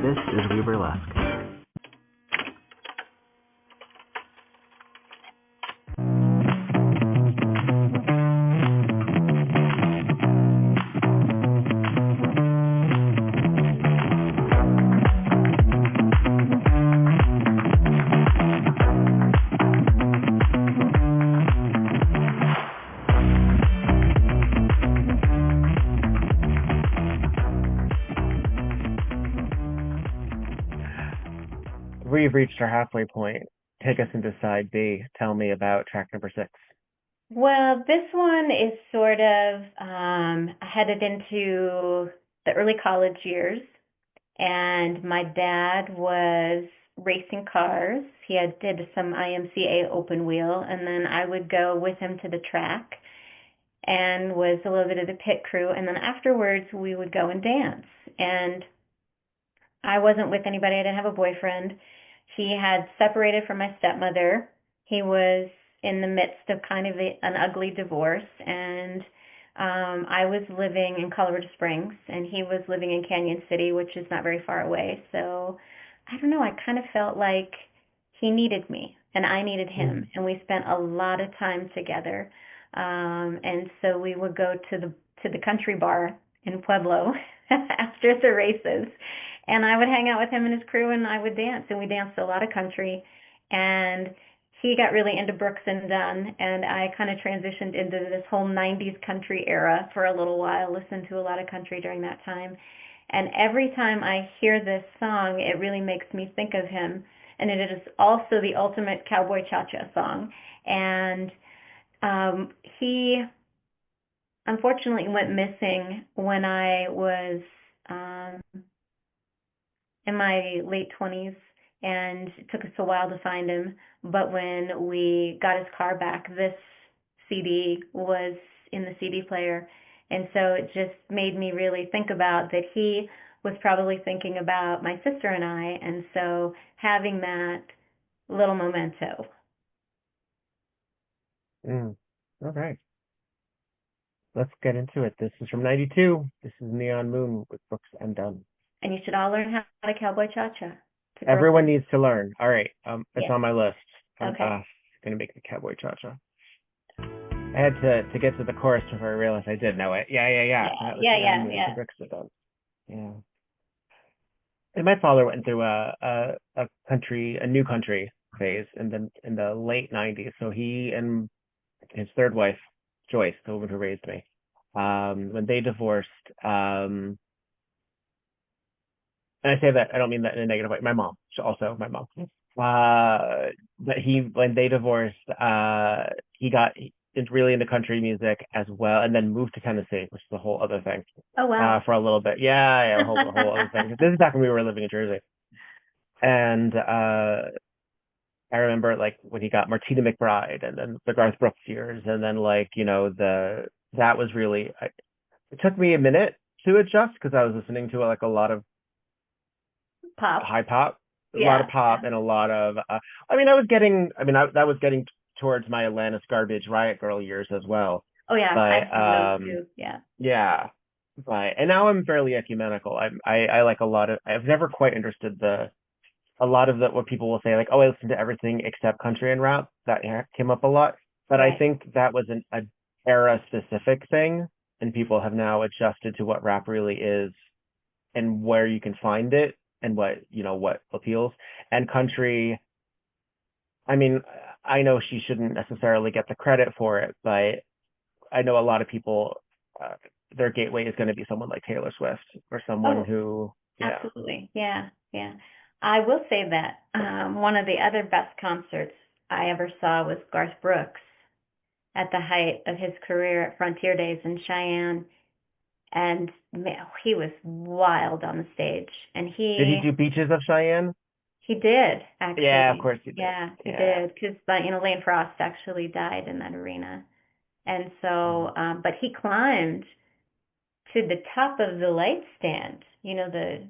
This is We Burlesque. We've reached our halfway point. Take us into side B. Tell me about track number 6. Well, this one is sort of headed into the early college years, and my dad was racing cars. Did some IMCA open wheel, and then I would go with him to the track and was a little bit of the pit crew, and then afterwards we would go and dance. And I wasn't with anybody. I didn't have a boyfriend. He had separated from my stepmother. He was in the midst of kind of an ugly divorce, and I was living in Colorado Springs, and he was living in Canyon City, which is not very far away. So I don't know. I kind of felt like he needed me, and I needed him, and we spent a lot of time together. And so we would go to the country bar in Pueblo after the races. And I would hang out with him and his crew, and I would dance. And we danced a lot of country. And he got really into Brooks and Dunn, and I kind of transitioned into this whole 90s country era for a little while, listened to a lot of country during that time. And every time I hear this song, it really makes me think of him. And it is also the ultimate cowboy cha-cha song. And he unfortunately went missing when I was in my late 20s, and it took us a while to find him. But when we got his car back, this CD was in the CD player. And so it just made me really think about that he was probably thinking about my sister and I, and so having that little memento. All right. Let's get into it. This is from 92. This is Neon Moon with Brooks and Dunn. And you should all learn how to cowboy cha-cha. Everyone needs to learn. All right. It's on my list. I'm Okay. going to make the cowboy cha-cha. I had to get to the chorus before I realized I did know it. Yeah. Yeah. Brooks and Dunn. Yeah. And my father went through a new country phase in the late 90s. So he and his third wife, Joyce, the woman who raised me, when they divorced, and I say that, I don't mean that in a negative way. My mom, my mom. But when they divorced, he got really into country music as well, and then moved to Tennessee, which is a whole other thing. Oh, wow. For a little bit. Yeah, a whole other thing. This is back when we were living in Jersey. And I remember like when he got Martina McBride and then the Garth Brooks years, and then that was really, it took me a minute to adjust because I was listening to like a lot of pop, high pop, yeah. A lot of pop, and a lot of. That was getting towards my Atlantis Garbage Riot Girl years as well. Oh yeah, I those too. Yeah. Yeah, and now I'm fairly ecumenical. I like a lot of. I've never quite understood a lot of what people will say, like, oh, I listen to everything except country and rap. That came up a lot, but right. I think that was an era specific thing, and people have now adjusted to what rap really is and where you can find it. And what appeals. And country, I mean, I know she shouldn't necessarily get the credit for it, but I know a lot of people, their gateway is going to be someone like Taylor Swift or someone who. Yeah. Absolutely. Yeah. I will say that one of the other best concerts I ever saw was Garth Brooks at the height of his career at Frontier Days in Cheyenne. And man, he was wild on the stage. And did he do Beaches of Cheyenne? He did, actually. Yeah, of course he did. Yeah, he did. Because Lane Frost actually died in that arena. And so, but he climbed to the top of the light stand. You know, the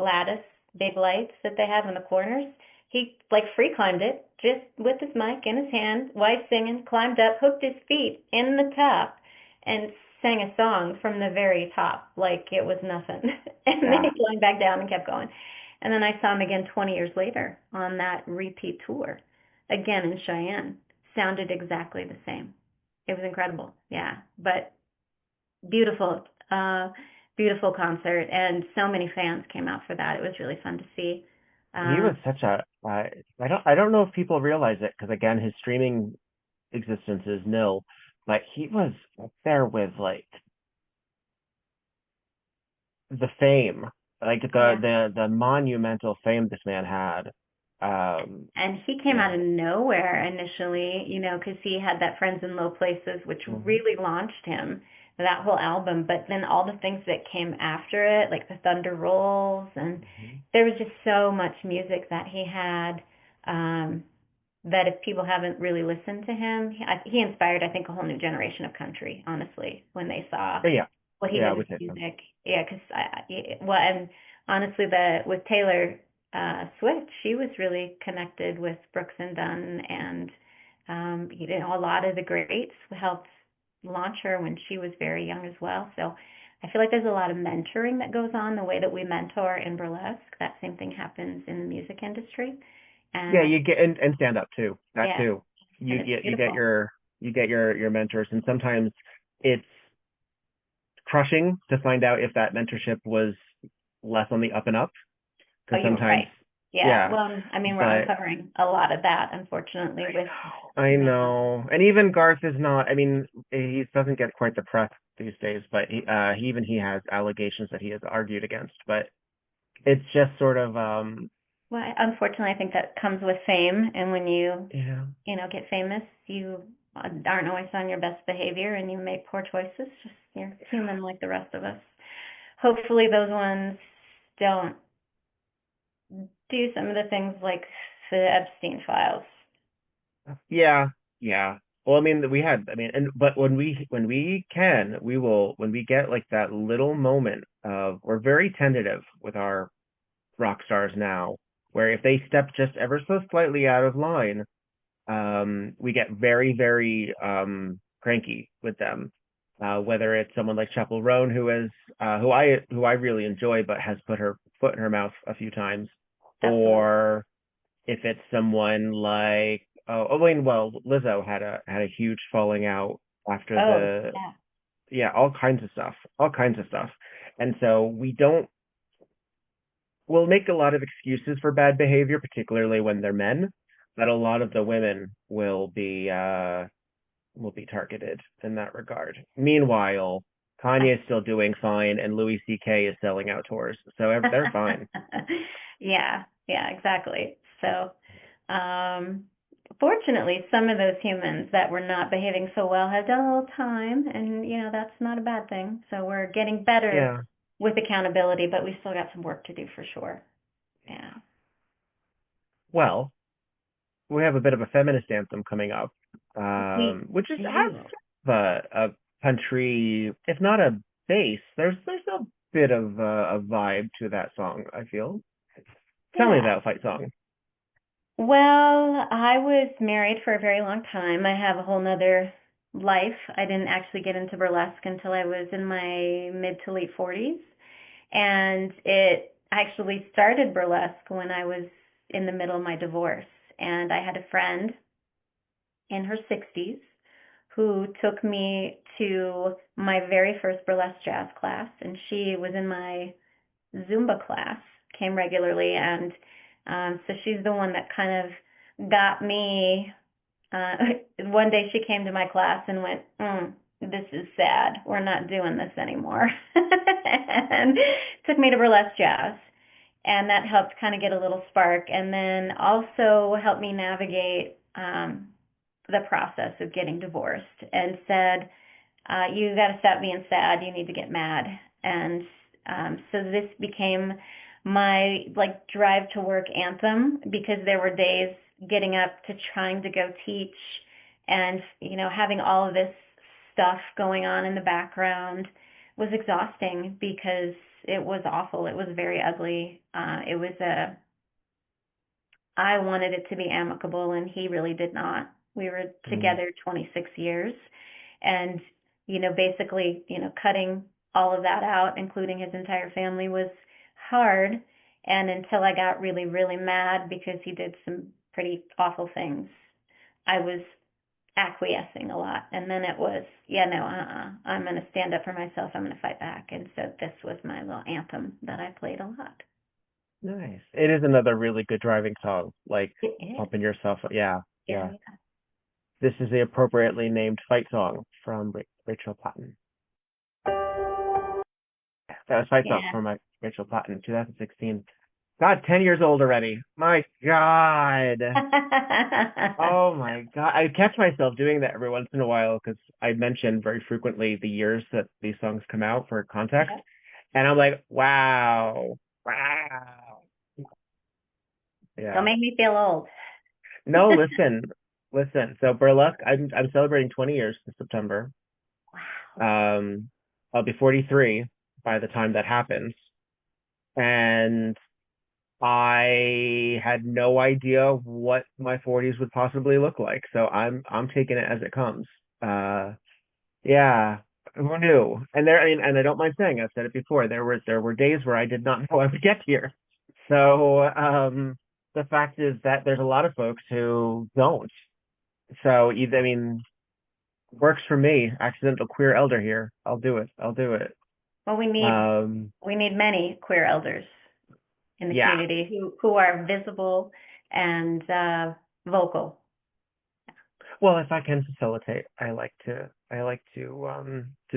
lattice, big lights that they have in the corners. He free climbed it just with his mic in his hand, while singing, climbed up, hooked his feet in the top, and sang a song from the very top like it was nothing. And then he climbed back down and kept going. And then I saw him again 20 years later on that repeat tour, again in Cheyenne. Sounded exactly the same. It was incredible. Yeah, but beautiful, beautiful concert, and so many fans came out for that. It was really fun to see. He was Um, such a I don't know if people realize it because again his streaming existence is nil, but he was up there with like the fame, like yeah. the monumental fame this man had. And he came out Yeah. of nowhere initially, because he had that Friends in Low Places, which Mhm. really launched him, that whole album. But then all the things that came after it, like the Thunder Rolls, and Mhm. there was just so much music that he had, that if people haven't really listened to him, he inspired, I think, a whole new generation of country, honestly, when they saw Yeah, what he yeah, I did would with say so. music. Yeah, because well, and honestly, with Taylor Swift, she was really connected with Brooks and Dunn, and a lot of the greats helped launch her when she was very young as well. So I feel like there's a lot of mentoring that goes on the way that we mentor in burlesque. That same thing happens in the music industry, and Yeah, you get and stand up too. That yeah, too. and it's You get beautiful. your mentors, and sometimes it's crushing to find out if that mentorship was less on the up and up. Oh, Because you were sometimes, right. Yeah. yeah, Well, I mean, we're but uncovering a lot of that, unfortunately, with I you know. know, and even Garth is not. I mean, he doesn't get quite the press these days, but he has allegations that he has argued against. But it's just sort of, Well, unfortunately, I think that comes with fame, and when yeah, get famous, you aren't always on your best behavior, and you make poor choices. Just you're human like the rest of us. Hopefully, those ones don't do some of the things like the Epstein files. yeah, yeah. Well, I mean, I mean, and but when we can, we will when we get like that little moment of we're very tentative with our rock stars now, where if they step just ever so slightly out of line, we get very, very cranky with them. Whether it's someone like Chapel Roan, who I really enjoy, but has put her foot in her mouth a few times, Absolutely. or if it's someone like I mean, well, Lizzo had a huge falling out after Oh, the yeah. yeah, all kinds of stuff, and so we'll make a lot of excuses for bad behavior, particularly when they're men, but a lot of the women will be targeted in that regard. Meanwhile, Kanye's still doing fine, and Louis C.K. is selling out tours, so they're fine. Yeah, yeah, exactly. So, um, fortunately, some of those humans that were not behaving so well have done a little time, and that's not a bad thing. So we're getting better Yeah. with accountability, but we still got some work to do for sure. Yeah. Well, we have a bit of a feminist anthem coming up, We which is has do. a country, if not a bass. There's a bit of a vibe to that song. I feel. Tell me Yeah. about Fight Song. Well, I was married for a very long time. I have a whole nother life. I didn't actually get into burlesque until I was in my mid to late 40s. And it actually started burlesque when I was in the middle of my divorce. And I had a friend in her 60s who took me to my very first burlesque jazz class. And she was in my Zumba class, came regularly, and so she's the one that kind of got me. Uh, One day she came to my class and went, "This is sad. We're not doing this anymore," and took me to burlesque jazz, and that helped kind of get a little spark, and then also helped me navigate the process of getting divorced, and said, you got to stop being sad. You need to get mad. And so this became my like drive to work anthem, because there were days getting up to trying to go teach, and having all of this stuff going on in the background was exhausting because it was awful. It was very ugly. It was a I wanted it to be amicable, and he really did not. We were Mm. together 26 years, and basically, cutting all of that out, including his entire family, was hard. And until I got really, really mad because he did some pretty awful things, I was acquiescing a lot. And then it was, yeah, no, I'm going to stand up for myself. I'm going to fight back. And so this was my little anthem that I played a lot. Nice. It is another really good driving song, like It is. pumping yourself up. Yeah, Yeah, yeah. yeah. This is the appropriately named fight song from Rachel Platten. That was Fight Song Yeah. from Rachel Platten, 2016. God, 10 years old already. My God. Oh my God. I catch myself doing that every once in a while because I mention very frequently the years that these songs come out for context. Yeah. And I'm like, wow. Wow. Don't Yeah. make me feel old. No, listen. Listen. So Burlesque, I'm celebrating 20 years in September. Wow. Um, I'll be 43 by the time that happens. And I had no idea what my 40s would possibly look like. So I'm taking it as it comes. Uh yeah, who knew? And there, I mean, and I don't mind saying, I've said it before, there were days where I did not know I would get here. So the fact is that there's a lot of folks who don't. So either, I mean, works for me. Accidental queer elder here. I'll do it. I'll do it. Well, Um we need many queer elders in the yeah. community who are visible and vocal. Well, if I can facilitate, I like to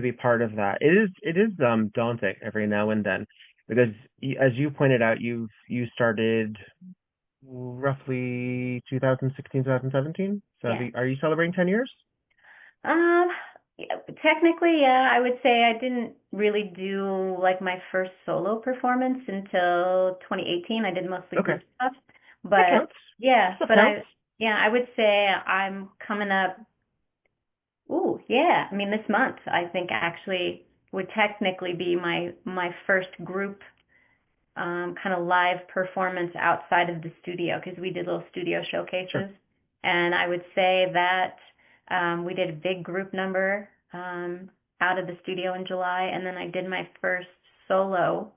be part of that. It is daunting every now and then because as you pointed out, you started roughly 2016, 2017. So Yeah. are you celebrating 10 years? Um, yeah, technically, yeah, I would say I didn't really do like my first solo performance until 2018. I did mostly Okay, group stuff, that but counts. yeah, Still but counts. I would say I'm coming up. Ooh, yeah. I mean, this month I think actually would technically be my first group kind of live performance outside of the studio because we did little studio Sure. showcases. And I would say that we did a big group number out of the studio in July, and then I did my first solo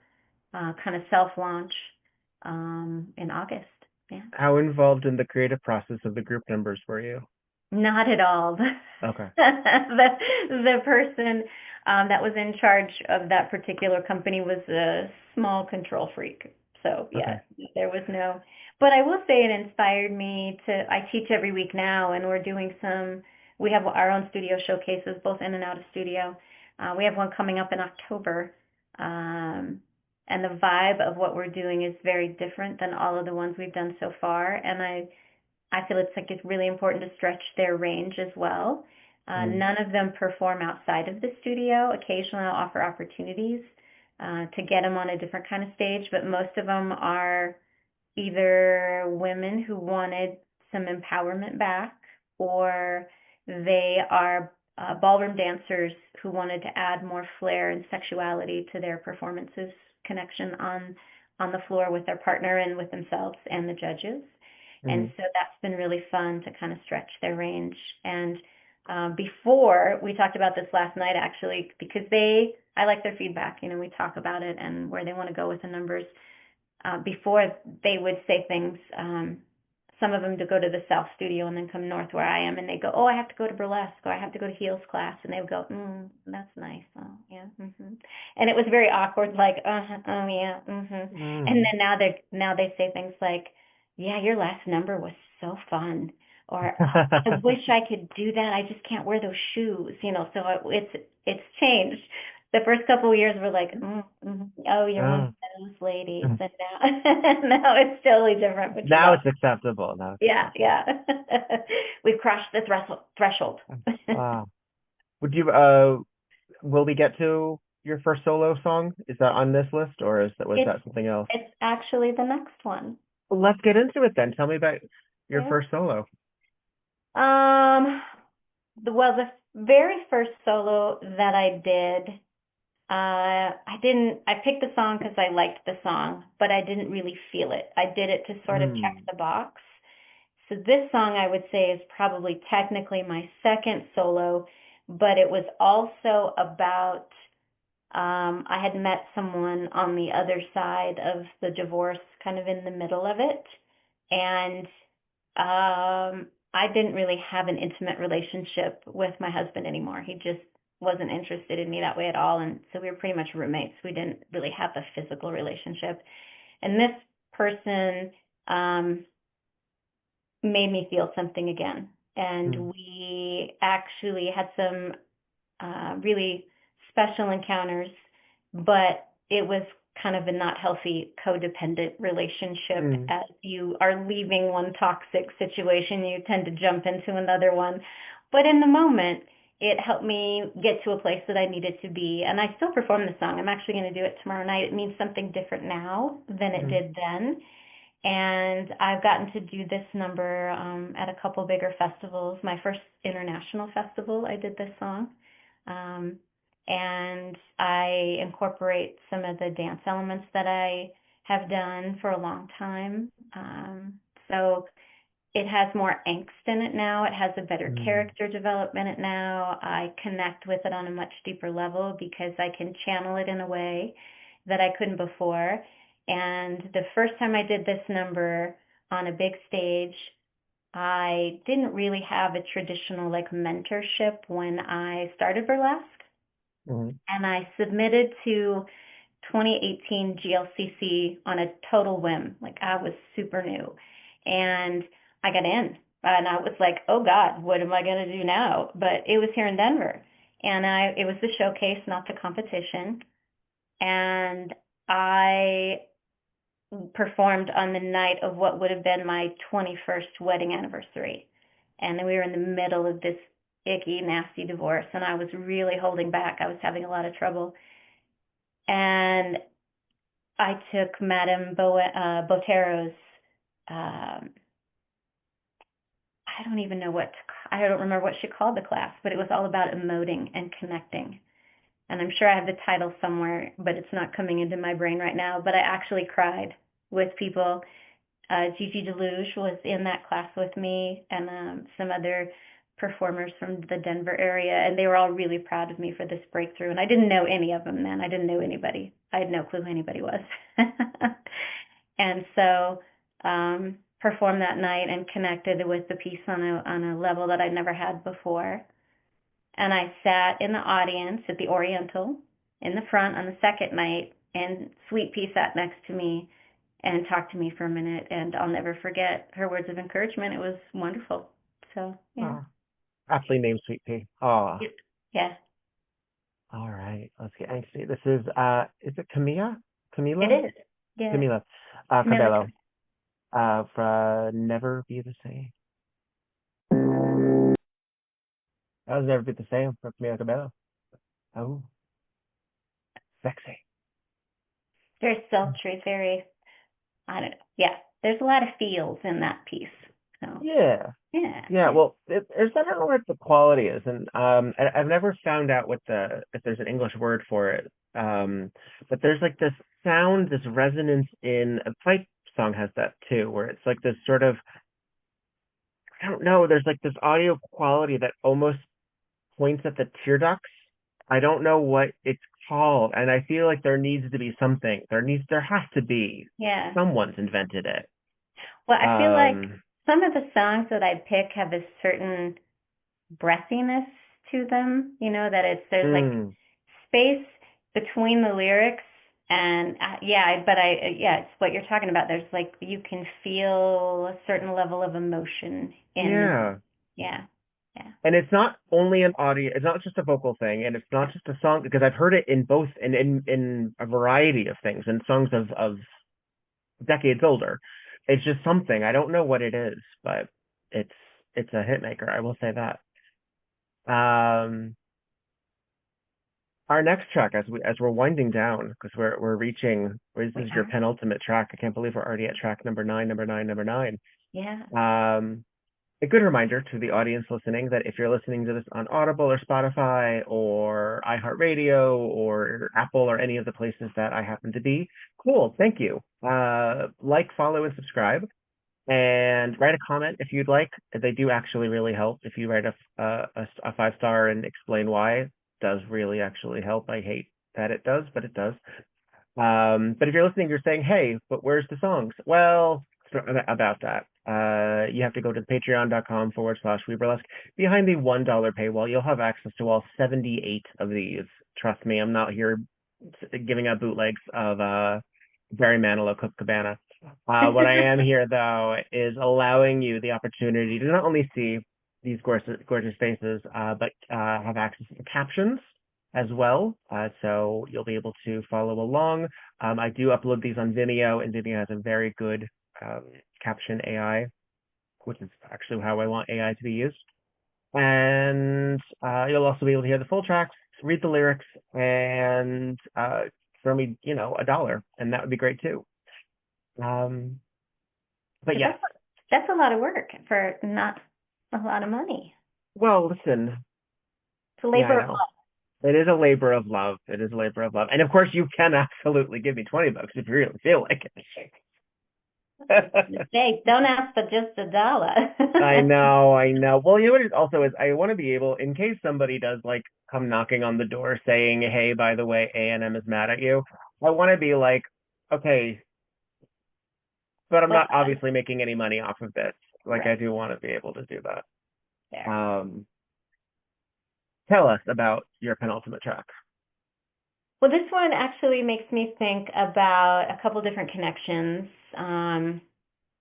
kind of self launch in August. Yeah. How involved in the creative process of the group numbers were you? Not at all. Okay. The person that was in charge of that particular company was a small control freak. So Okay. yeah, there was no. But I will say it inspired me to. I teach every week now, and we're doing some. We have our own studio showcases, both in and out of studio. We have one coming up in October, and the vibe of what we're doing is very different than all of the ones we've done so far. And I feel it's really important to stretch their range as well. Mm. None of them perform outside of the studio. Occasionally, I'll offer opportunities to get them on a different kind of stage, but most of them are either women who wanted some empowerment back, or they are ballroom dancers who wanted to add more flair and sexuality to their performances, connection on the floor with their partner and with themselves and the judges. And Mm. so that's been really fun to kind of stretch their range. And before, we talked about this last night actually, because I like their feedback. You know, we talk about it and where they want to go with the numbers. Before, they would say things, some of them to go to the South Studio and then come north where I am, and they go, oh, I have to go to burlesque, or I have to go to heels class, and they would go, that's nice, oh, yeah, and it was very awkward, like, oh, yeah, and Mm. then now they say things like, yeah, your last number was so fun, or I wish I could do that, I just can't wear those shoes, you know, so it's changed. The first couple of years were like, oh, you're one of Oh. those ladies, and now it's totally different, which is Now it's awesome. acceptable. Now it's Yeah, acceptable. yeah. We've crossed the threshold. Wow. Would you will we get to your first solo song? Is that on this list or was It's that something else? it's actually the next one. Well, let's get into it then. Tell me about your Yeah. first solo. Um, the very first solo that I did, I picked the song because I liked the song, but I didn't really feel it. I did it to sort of check Hmm. the box. So this song I would say is probably technically my second solo, but it was also about I had met someone on the other side of the divorce, kind of in the middle of it, and I didn't really have an intimate relationship with my husband anymore. He just wasn't interested in me that way at all, and so we were pretty much roommates. We didn't really have a physical relationship. And this person made me feel something again. And Mm. we actually had some really special encounters, but it was kind of a not healthy codependent relationship. Mm. As you are leaving one toxic situation, you tend to jump into another one. But in the moment, it helped me get to a place that I needed to be. And I still perform the song. I'm actually going to do it tomorrow night. It means something different now than it Mm. did then. And I've gotten to do this number at a couple bigger festivals. My first international festival, I did this song. Um, and I incorporate some of the dance elements that I have done for a long time. So it has more angst in it now. It has a better Mm. character development in it now. I connect with it on a much deeper level because I can channel it in a way that I couldn't before. And the first time I did this number on a big stage, I didn't really have a traditional like mentorship when I started burlesque. Mm. And I submitted to 2018 GLCC on a total whim. Like I was super new. And I got in. And I was like, oh God, what am I going to do now? But it was here in Denver. And it was the showcase, not the competition. And I performed on the night of what would have been my 21st wedding anniversary. And we were in the middle of this icky, nasty divorce. And I was really holding back. I was having a lot of trouble. And I took Madame Botero's, um, I don't even know I don't remember what she called the class, but it was all about emoting and connecting. And I'm sure I have the title somewhere, but it's not coming into my brain right now. But I actually cried with people. Gigi Deluge was in that class with me, and some other performers from the Denver area, and they were all really proud of me for this breakthrough. And I didn't know any of them then. I didn't know anybody. I had no clue who anybody was. And so performed that night and connected with the piece on a level that I'd never had before. And I sat in the audience at the Oriental in the front on the second night, and Sweet Pea sat next to me and talked to me for a minute, and I'll never forget her words of encouragement. It was wonderful. So, yeah. Oh, aptly named Sweet Pea. Oh, Yeah, all right. Let's get angsty. This is it Camilla? it Camila? is. Yeah. Camila. Camilla. Cabello. For Never Be the Same. That was Never Be the Same for Camila Cabello. Oh, sexy. Very sultry, very, I don't know. Yeah, there's a lot of feels in that piece. So, Yeah. yeah, Yeah, yeah. well, I don't know what the quality is, and I've never found out what if there's an English word for it. But there's like this sound, this resonance in a pipe song has that too, where it's like this sort of I don't know, there's like this audio quality that almost points at the tear ducts. I don't know what it's called, and I feel like there needs to be something. There has to be. Yeah. Someone's invented it. Well, I feel like Um, some of the songs that I pick have a certain breathiness to them, that there's like mm, space between the lyrics and yeah, but yeah, it's what you're talking about. There's like you can feel a certain level of emotion in them. yeah. Yeah. Yeah. And it's not only an audio, it's not just a vocal thing, and it's not just a song, because I've heard it in both, in a variety of things, in songs of decades older. It's just something. I don't know what it is, but it's it's a hit maker. I will say that. Um, our next track, as we're winding down, because we're reaching, this We is your are. penultimate track. I can't believe we're already at track number nine, number nine, number nine. Yeah. Um, a good reminder to the audience listening that if you're listening to this on Audible or Spotify or iHeartRadio or Apple or any of the places that I happen to be, cool, thank you. Like, follow, and subscribe, and write a comment if you'd like. They do actually really help. If you write a 5-star and explain why, it does really actually help. I hate that it does, but it does. But if you're listening, you're saying, hey, but where's the songs? Well, about that. You have to go to patreon.com/We Burlesque. Behind the $1 paywall, you'll have access to all 78 of these. Trust me, I'm not here giving out bootlegs of Barry Manilow Cabana. What I am here, though, is allowing you the opportunity to not only see these gorgeous faces, but have access to captions as well. So you'll be able to follow along. I do upload these on Vimeo, and Vimeo has a very good caption AI, which is actually how I want AI to be used. And you'll also be able to hear the full tracks, read the lyrics, and throw me, $1, and that would be great too. But yes. That's a lot of work for not a lot of money. Well, listen. It's a labor of love. It is a labor of love. It is a labor of love. And of course, you can absolutely give me $20 if you really feel like it. Hey, don't ask for just $1. I know. Well, what it also is, I want to be able, in case somebody does like come knocking on the door saying, hey, by the way, A&M is mad at you, I want to be like, okay, but I'm not obviously making any money off of this. Like, right. I do want to be able to do that. Fair. Tell us about your penultimate track. Well, this one actually makes me think about a couple different connections.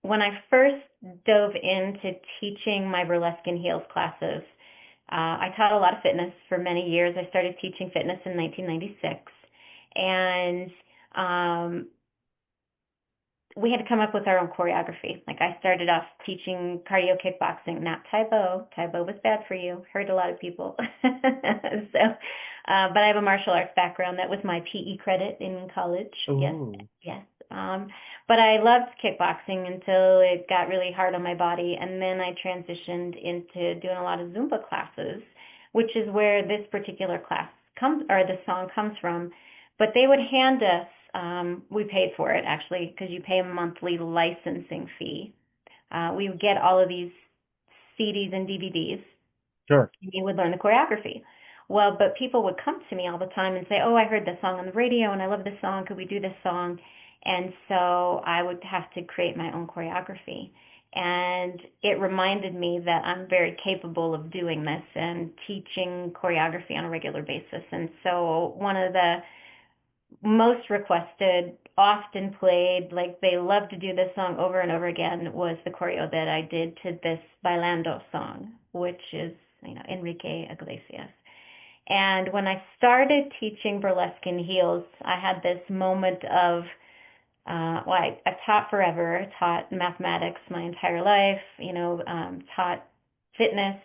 When I first dove into teaching my burlesque in heels classes, I taught a lot of fitness for many years. I started teaching fitness in 1996, and we had to come up with our own choreography. Like, I started off teaching cardio kickboxing, not Tae Bo. Tae Bo was bad for you. Hurt a lot of people. So, but I have a martial arts background. That was my PE credit in college. Ooh. Yes. But I loved kickboxing until it got really hard on my body, and then I transitioned into doing a lot of Zumba classes, which is where this particular class comes, or the song comes from. But they would hand us, we paid for it actually, because you pay a monthly licensing fee. We would get all of these CDs and DVDs. Sure. And you would learn the choreography. Well, but people would come to me all the time and say, oh, I heard this song on the radio and I love this song. Could we do this song? And so I would have to create my own choreography. And it reminded me that I'm very capable of doing this and teaching choreography on a regular basis. And so one of the most requested, often played, like they love to do this song over and over again, was the choreo that I did to this Bailando song, which is, Enrique Iglesias. And when I started teaching burlesque in heels, I had this moment of, I've taught forever, taught mathematics my entire life, taught fitness,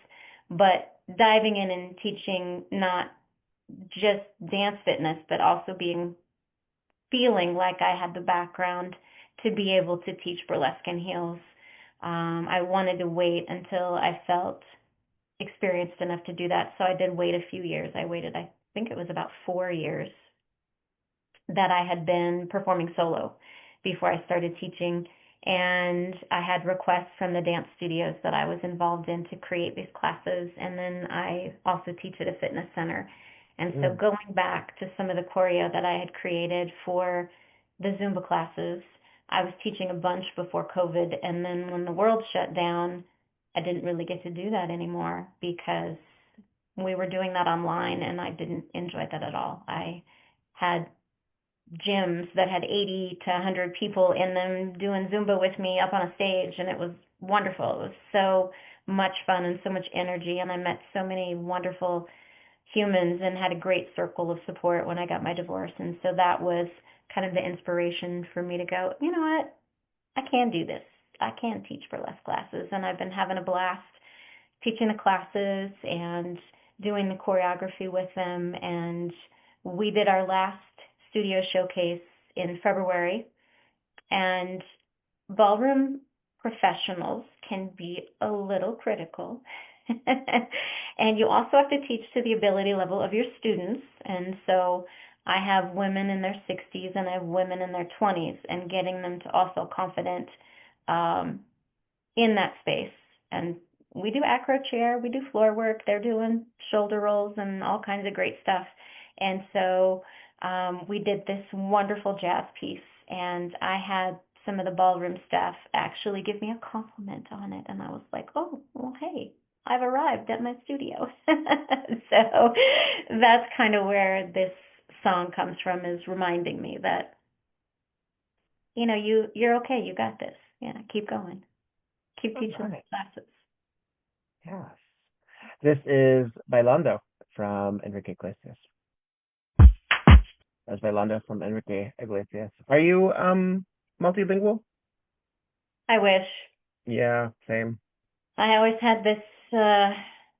but diving in and teaching not just dance fitness, but also feeling like I had the background to be able to teach burlesque in heels. I wanted to wait until I felt experienced enough to do that, so I did wait a few years. I waited, I think it was about 4 years that I had been performing solo before I started teaching, and I had requests from the dance studios that I was involved in to create these classes, and then I also teach at a fitness center. And so going back to some of the choreo that I had created for the Zumba classes, I was teaching a bunch before COVID, and then when the world shut down, I didn't really get to do that anymore because we were doing that online, and I didn't enjoy that at all. I had gyms that had 80 to 100 people in them doing Zumba with me up on a stage, and it was wonderful. It was so much fun and so much energy, and I met so many wonderful humans and had a great circle of support when I got my divorce. And so that was kind of the inspiration for me to go, you know what, I can do this. I can teach burlesque classes, and I've been having a blast teaching the classes and doing the choreography with them. And we did our last studio showcase in February, and ballroom professionals can be a little critical. And you also have to teach to the ability level of your students. And so I have women in their 60s and I have women in their 20s, and getting them to also confident in that space. And we do acro chair, we do floor work, they're doing shoulder rolls and all kinds of great stuff. And so we did this wonderful jazz piece, and I had some of the ballroom staff actually give me a compliment on it, and I was like, oh, well, hey, I've arrived at my studio. So that's kind of where this song comes from, is reminding me that, you're okay, you got this. Yeah, keep going. Keep Oh, teaching nice. classes. Yes. This is Bailando from Enrique Iglesias. That's Bailando from Enrique Iglesias. Are you multilingual? I wish. Yeah, same. I always had this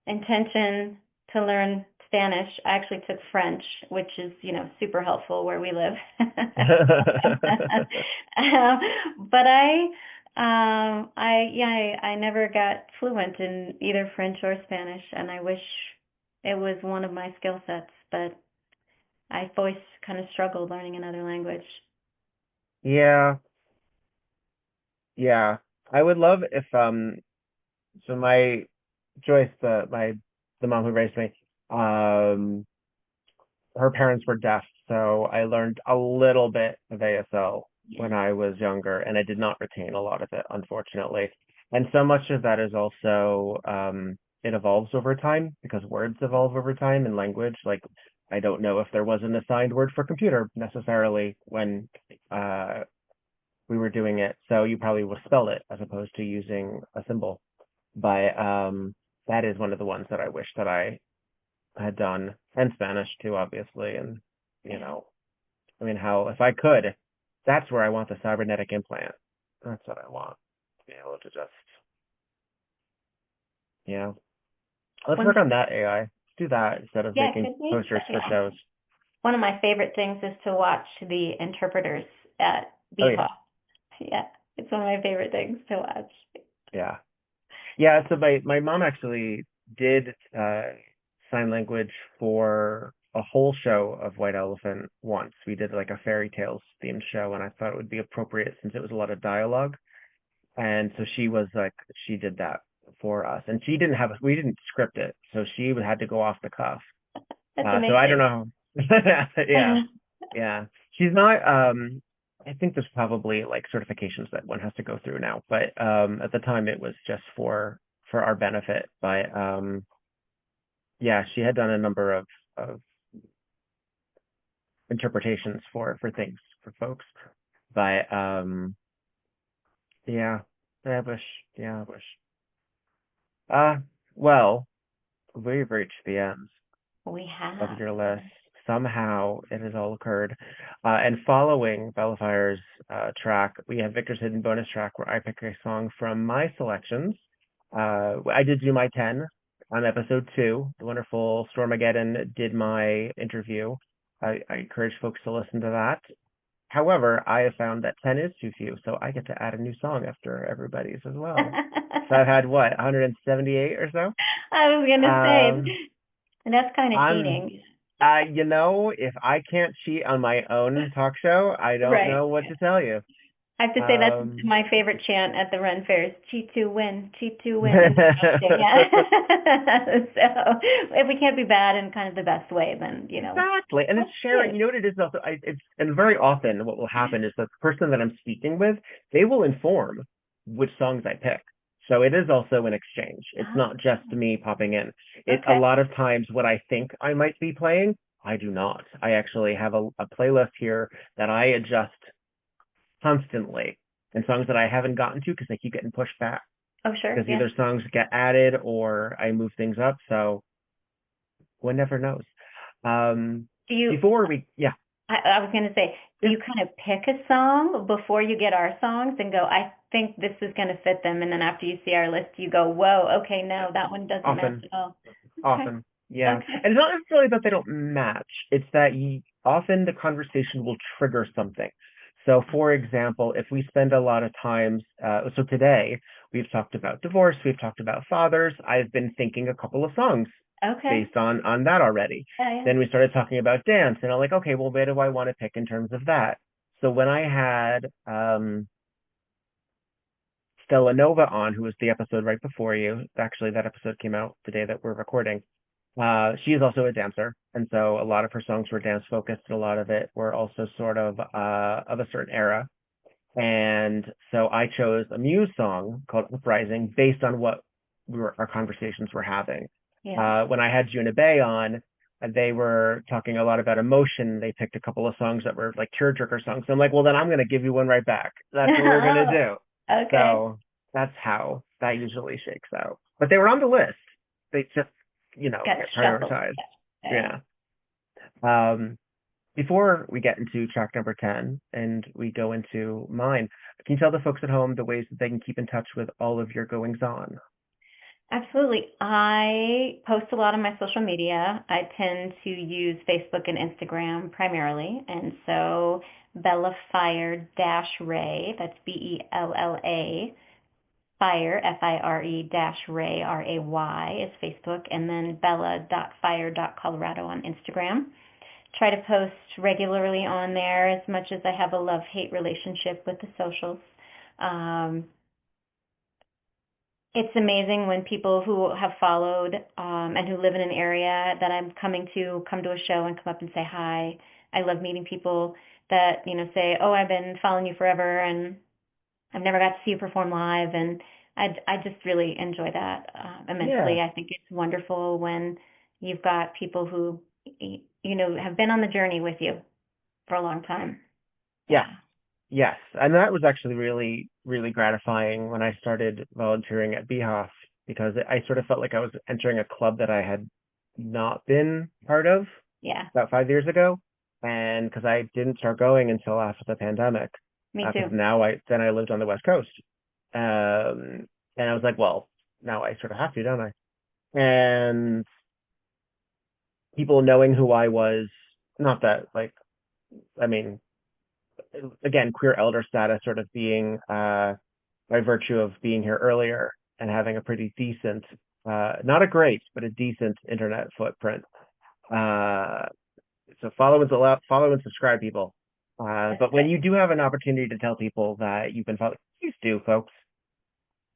intention to learn Spanish. I actually took French, which is, super helpful where we live. But I never got fluent in either French or Spanish, and I wish it was one of my skill sets, but I've always kind of struggled learning another language. Yeah, yeah. I would love if so my Joyce, the mom who raised me, um her parents were deaf, so I learned a little bit of ASL Yeah. when I was younger, and I did not retain a lot of it, unfortunately. And so much of that is also it evolves over time because words evolve over time in language. Like I don't know if there was an assigned word for computer necessarily when uh we were doing it, so you probably would spell it as opposed to using a symbol. But that is one of the ones that I wish that I had done, and Spanish too, obviously. And you Yeah. know, I mean, how if I could, that's where I want the cybernetic implant. That's what I want. To be able to just, you know, let's One, work on that AI. Let's do that instead of yeah, it making could be. posters for Yeah. shows. One of my favorite things is to watch the interpreters at Oh yeah, BHOF. Yeah, it's one of my favorite things to watch. yeah, yeah. So my mom actually did sign language for a whole show of White Elephant once. We did like a fairy tales themed show, and I thought it would be appropriate since it was a lot of dialogue. And so she was like, she did that for us, and she didn't have, we didn't script it, so she had to go off the cuff. That's So I don't amazing. know. Yeah, yeah. She's not. I think there's probably like certifications that one has to go through now, but at the time it was just for our benefit. But yeah, she had done a number of interpretations for things for folks. But yeah, I wish. Yeah, I wish. Well, we've reached the end We of have. your list. Somehow it has all occurred. And following Bellafire's track, we have Victor's hidden bonus track where I pick a song from my selections. I did do my 10 on episode 2. The wonderful Stormageddon did my interview. I encourage folks to listen to that. However, I have found that 10 is too few, so I get to add a new song after everybody's as well. So I've had what, 178 or so? I was gonna say, Um, and that's kind of I'm cheating. if I can't cheat on my own talk show, I don't Right. know what to tell you. I have to say that's Um, my favorite chant at the run fairs. Cheat to win, cheat to win. And yeah. So if we can't be bad in kind of the best way, then exactly, and it's that's sharing. cute. You know what it is also. It's and very often what will happen is that the person that I'm speaking with, they will inform which songs I pick. So it is also an exchange. It's Oh, not just me popping in. It a okay. lot of times what I think I might be playing, I do not. I actually have a playlist here that I adjust constantly, and songs that I haven't gotten to because they keep getting pushed back Oh, sure. because Yeah. either songs get added or I move things up. So one never knows. Um, Do you? before we, yeah, I was gonna say, do yeah, you kind of pick a song before you get our songs and go, I think this is gonna fit them, and then after you see our list, you go, whoa, okay, no, that one doesn't match often, at all. Okay. often, yeah. Okay. And it's not necessarily that they don't match. It's that often the conversation will trigger something. So, for example, if we spend a lot of times, so today we've talked about divorce, we've talked about fathers. I've been thinking a couple of songs Okay. based on that already. Yeah, yeah. Then we started talking about dance, and I'm like, okay, well, where do I want to pick in terms of that? So when I had Stella Nova on, who was the episode right before you, actually that episode came out the day that we're recording. She is also a dancer, and so a lot of her songs were dance focused, and a lot of it were also sort of a certain era. And so I chose a Muse song called Uprising based on what our conversations were having. Yeah. When I had Juna Bay on, they were talking a lot about emotion. They picked a couple of songs that were like tearjerker songs. So I'm like, well, then I'm going to give you one right back. That's what we're going to do. Okay. So that's how that usually shakes out. But they were on the list. They just, Got get shuffled. prioritized. Yeah. Yeah. Um, before we get into track number 10 and we go into mine, can you tell the folks at home the ways that they can keep in touch with all of your goings on? Absolutely. I post a lot on my social media. I tend to use Facebook and Instagram primarily. And so Bella Fire dash Ray, that's Bella Fire, Fire dash Ray, Ray is Facebook, and then bella.fire.colorado on Instagram. Try to post regularly on there as much as I have a love-hate relationship with the socials. Um, it's amazing when people who have followed and who live in an area that I'm coming to come to a show and come up and say hi. I love meeting people that say, "Oh, I've been following you forever, and I've never got to see you perform live," and I just really enjoy that Yeah. immensely. I think it's wonderful when you've got people who have been on the journey with you for a long time. Yes. Yeah. Yes. And that was actually really, really gratifying when I started volunteering at Beehoff because I sort of felt like I was entering a club that I had not been part of Yeah. about 5 years ago. And because I didn't start going until after the pandemic, Me because too. then I lived on the West Coast. And I was like, well, now I sort of have to, don't I? And people knowing who I was, not that like, I mean, again, queer elder status sort of being by virtue of being here earlier and having a pretty decent, not a great, but a decent internet footprint. Uh, so follow and subscribe, people. That's But when good. you do have an opportunity to tell people that you've been following, please do, folks.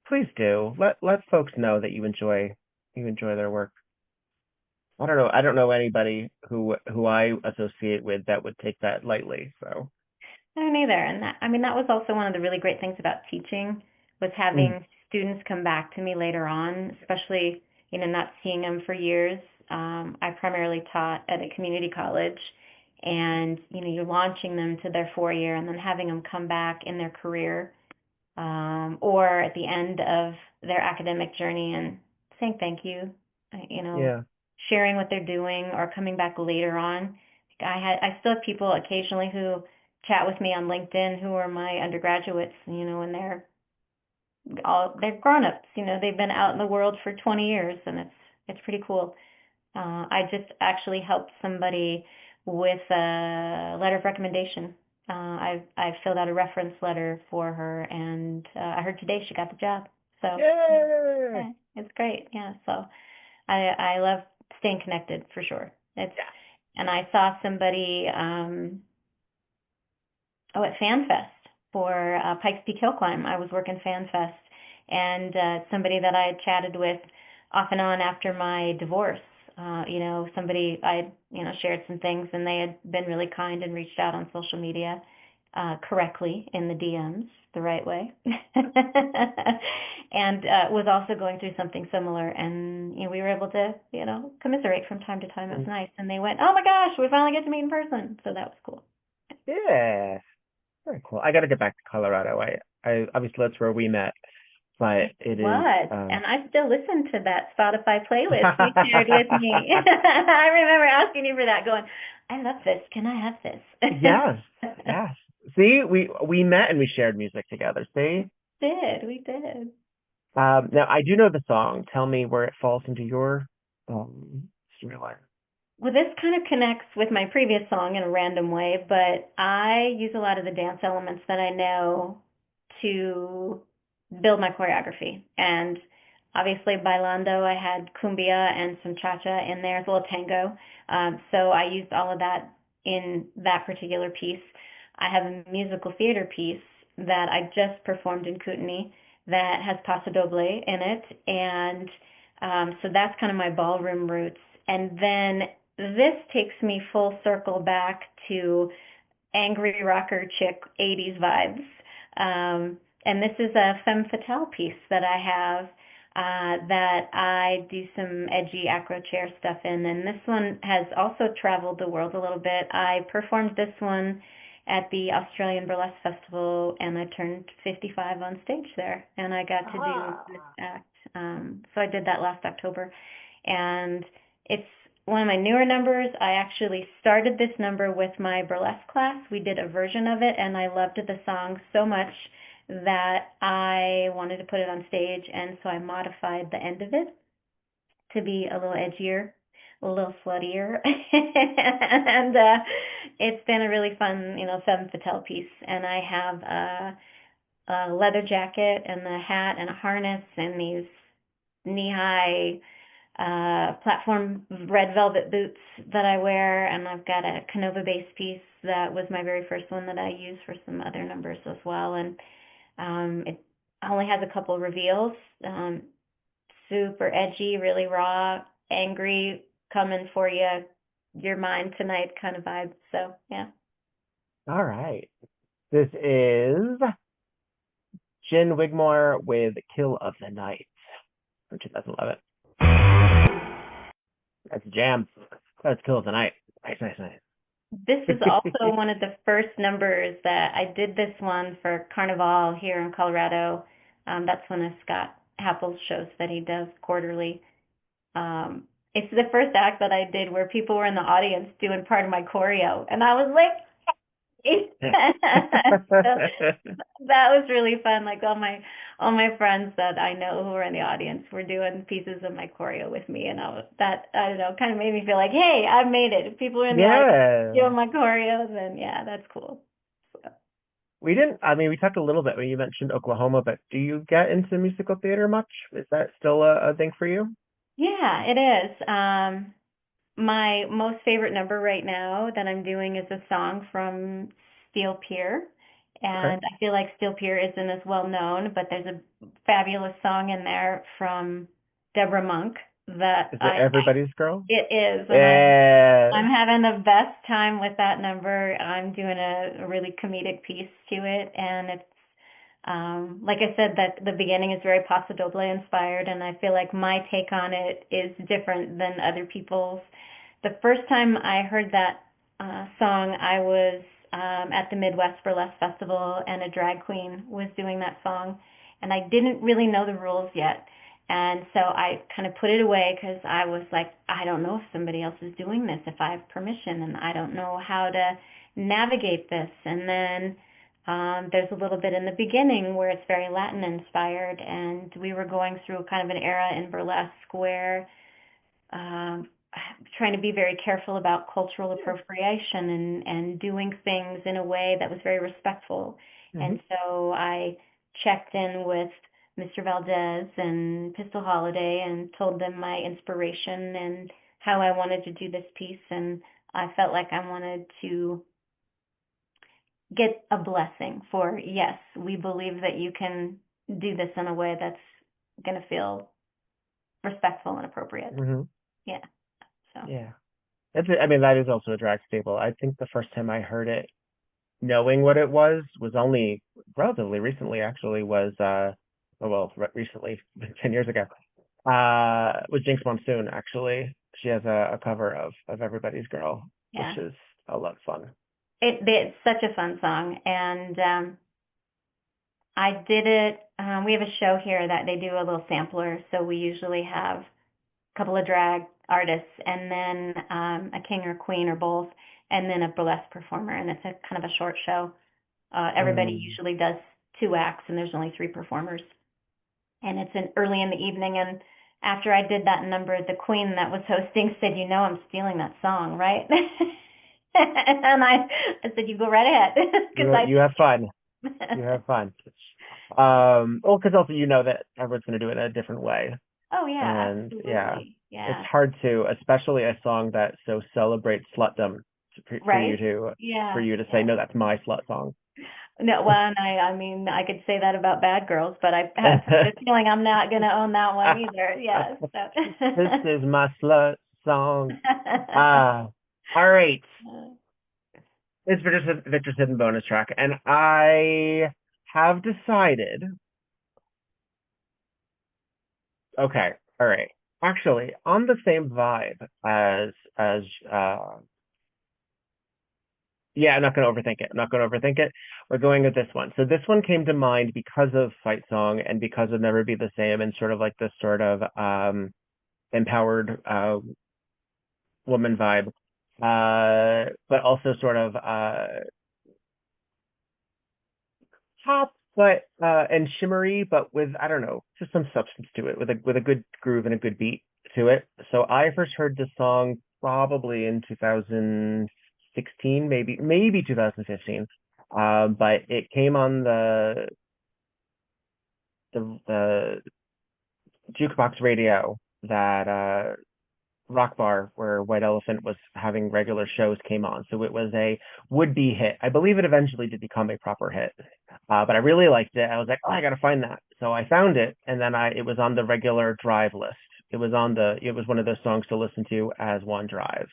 Please do. Let folks know that you enjoy their work. I don't know. I don't know anybody who I associate with that would take that lightly. So. I don't either. And that was also one of the really great things about teaching was Mm, having students come back to me later on, especially, not seeing them for years. I primarily taught at a community college and, you're launching them to their 4 year and then having them come back in their career, or at the end of their academic journey and saying thank you, uh, you know, yeah. sharing what they're doing or coming back later on. I still have people occasionally who chat with me on LinkedIn who are my undergraduates, and they're grown-ups, they've been out in the world for 20 years and it's pretty cool. I just actually helped somebody with a letter of recommendation. I filled out a reference letter for her, and I heard today she got the job. So Yay! yeah, it's great. Yeah, so I love staying connected for sure. And I saw somebody at FanFest for Pikes Peak Hill Climb. I was working FanFest, and somebody that I had chatted with off and on after my divorce. Somebody I shared some things, and they had been really kind and reached out on social media correctly in the DMs the right way, and was also going through something similar. And we were able to commiserate from time to time. It was nice, and they went, "Oh my gosh, we finally get to meet in person," so that was cool. Yeah. Very cool. I got to get back to Colorado. I obviously that's where we met, but It it is. was, and I still listen to that Spotify playlist you shared with me. I remember asking you for that, going, "I love this. Can I have Yes, this?" yes. See, we met and we shared music together. See, We did. now I do know the song. Tell me where it falls into your storyline. Well, this kind of connects with my previous song in a random way, but I use a lot of the dance elements that I know to build my choreography. And obviously, bailando, I had cumbia and some cha-cha in there, as well as tango. So I used all of that in that particular piece. I have a musical theater piece that I just performed in Kootenai that has paso doble in it, and so that's kind of my ballroom roots. And then this takes me full circle back to angry rocker chick 80s vibes. And this is a femme fatale piece that I have that I do some edgy acro chair stuff in. And this one has also traveled the world a little bit. I performed this one at the Australian Burlesque Festival, and I turned 55 on stage there, and I got to do this act. So I did that last October, and it's one of my newer numbers. I actually started this number with my burlesque class. We did a version of it, and I loved the song so much that I wanted to put it on stage, and so I modified the end of it to be a little edgier, a little sluttier, and it's been a really fun, femme fatale piece. And I have a leather jacket and a hat and a harness and these knee-high platform red velvet boots that I wear, and I've got a Canova bass piece that was my very first one that I use for some other numbers as well. And it only has a couple reveals. Super edgy, really raw, angry, coming for your mind tonight kind of vibe. So yeah. All right. This is Jen Wigmore with Kill of the Night from 2011. That's a jam. That's Kill of the Night. Nice. This is also one of the first numbers that I did this one for Carnival here in Colorado. That's one of Scott Happel's shows that he does quarterly. It's the first act that I did where people were in the audience doing part of my choreo, and I was like, so that was really fun. Like all my friends that I know who were in the audience were doing pieces of my choreo with me, and I don't know, kind of made me feel like, hey, I made it. If people are in the audience doing my choreo, then yeah, that's cool. So. We talked a little bit when you mentioned Oklahoma, but do you get into musical theater much? Is that still a thing for you? Yeah, it is. My most favorite number right now that I'm doing is a song from Steel Pier. And I feel like Steel Pier isn't as well known, but there's a fabulous song in there from Deborah Monk that Is it Everybody's Girl? It is. Yeah. I'm having the best time with that number. I'm doing a really comedic piece to it, and it's like I said, that the beginning is very Paso Doble inspired, and I feel like my take on it is different than other people's. The first time I heard that song, I was at the Midwest Burlesque Festival, and a drag queen was doing that song, and I didn't really know the rules yet. And so I kind of put it away because I was like, I don't know if somebody else is doing this, if I have permission, and I don't know how to navigate this. And then there's a little bit in the beginning where it's very Latin inspired, and we were going through kind of an era in burlesque where trying to be very careful about cultural appropriation and doing things in a way that was very respectful. Mm-hmm. And so I checked in with Mr. Valdez and Pistol Holiday and told them my inspiration and how I wanted to do this piece, and I felt like I wanted to get a blessing for, yes, we believe that you can do this in a way that's going to feel respectful and appropriate. Mm-hmm. Yeah. So. Yeah. That is also a drag staple. I think the first time I heard it, knowing what it was only relatively recently, actually, recently, 10 years ago, was Jinx Monsoon, actually. She has a cover of Everybody's Girl, which is a lot of fun. It's such a fun song, and I did it. We have a show here that they do a little sampler, so we usually have a couple of drag artists, and then a king or queen or both, and then a burlesque performer, and it's a kind of a short show. Everybody usually does 2 acts, and there's only 3 performers, and it's early in the evening. And after I did that number, the queen that was hosting said, I'm stealing that song, right? And I said, you go right ahead. You have fun. You have fun. Because also that everyone's going to do it in a different way. Oh, yeah, and absolutely. Yeah. It's hard to, especially a song that so celebrates slutdom, for you to say, no, that's my slut song. No, well, and I could say that about Bad Girls, but I have the feeling I'm not going to own that one either. Yeah. So. This is my slut song. All right. It's Victor's hidden bonus track, and I have decided. Okay, all right. Actually, on the same vibe as yeah, I'm not gonna overthink it. I'm not gonna overthink it. We're going with this one. So this one came to mind because of Fight Song and because of Never Be the Same and sort of like this sort of empowered woman vibe. But also sort of pop, but and shimmery, but with I don't know, just some substance to it, with a good groove and a good beat to it. So I first heard this song probably in 2016, maybe 2015. But it came on the jukebox radio that rock bar where White Elephant was having regular shows came on. So it was a would-be hit. I believe it eventually did become a proper hit. But I really liked it. I was like, oh, I gotta find that. So I found it, and then it was on the regular drive list. It was one of those songs to listen to as one drives.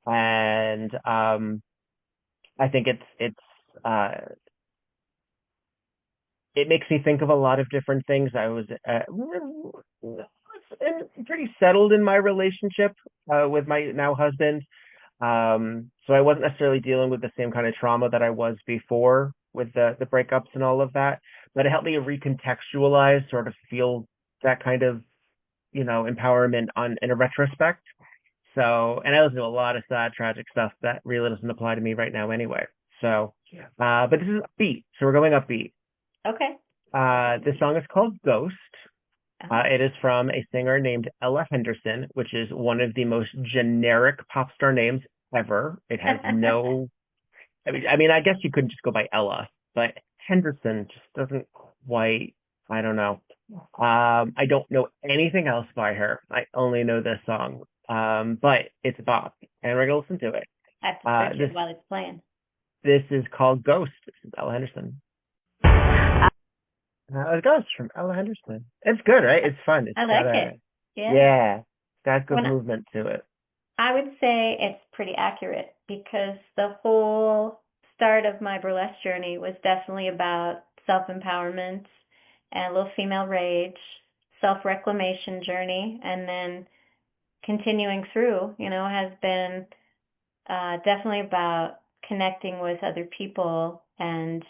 And I think it makes me think of a lot of different things. I was pretty settled in my relationship with my now husband. So I wasn't necessarily dealing with the same kind of trauma that I was before with the breakups and all of that. But it helped me recontextualize, sort of feel that kind of, empowerment in a retrospect. So, and I listen to a lot of sad, tragic stuff that really doesn't apply to me right now anyway. So, but this is upbeat. So we're going upbeat. Okay. This song is called Ghost. Uh-huh. It is from a singer named Ella Henderson, which is one of the most generic pop star names ever. It has no, I guess you couldn't just go by Ella, but Henderson just doesn't quite, I don't know. I don't know anything else by her. I only know this song. But it's a bop, and we're gonna listen to it. I have to search it while it's playing. This is called Ghost. This is Ella Henderson. Ghost from Ella Henderson. It's good, right? It's fun. I like it. Yeah. It's got good movement to it. I would say it's pretty accurate because the whole start of my burlesque journey was definitely about self-empowerment and a little female rage, self-reclamation journey, and then continuing through, has been definitely about connecting with other people and